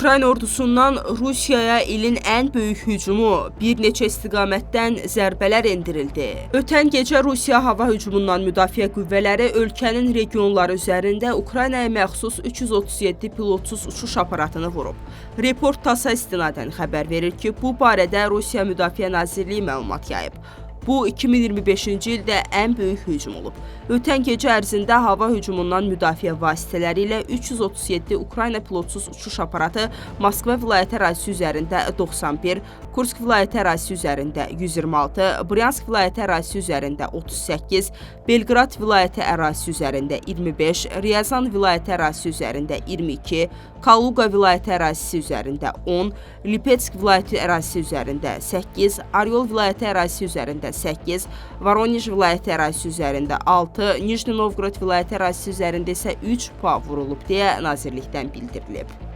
Ukrayna ordusundan Rusiyaya ilin ən böyük hücumu, bir neçə istiqamətdən zərbələr endirildi. Ötən gecə Rusiya hava hücumundan müdafiə qüvvələri ölkənin regionları üzərində Ukraynaya məxsus 337 pilotsuz uçuş aparatını vurub. Report TASS-a istinadən xəbər verir ki, bu barədə Rusiya Müdafiə Nazirliyi məlumat yayıb. Bu, 2025-ci ildə ən böyük hücum olub. Ötən gecə ərzində hava hücumundan müdafiə vasitələri ilə 337 Ukrayna pilotsuz uçuş aparatı Moskva vilayəti ərazisi üzərində 91, Kursk vilayəti ərazisi üzərində 126, Bryansk vilayəti ərazisi üzərində 38, Belqrad vilayəti ərazisi üzərində 25, Ryazan vilayəti ərazisi üzərində 22, Kaluqa vilayəti ərazisi üzərində 10, Lipetsk vilayəti ərazisi üzərində 8, Oryol vilayəti ərazisi üzərində 8, Voronij vilayəti ərazisi üzərində 6, Nijni Novgorod vilayəti ərazisi üzərində isə 3 PUA vurulub deyə nazirlikdən bildirilib.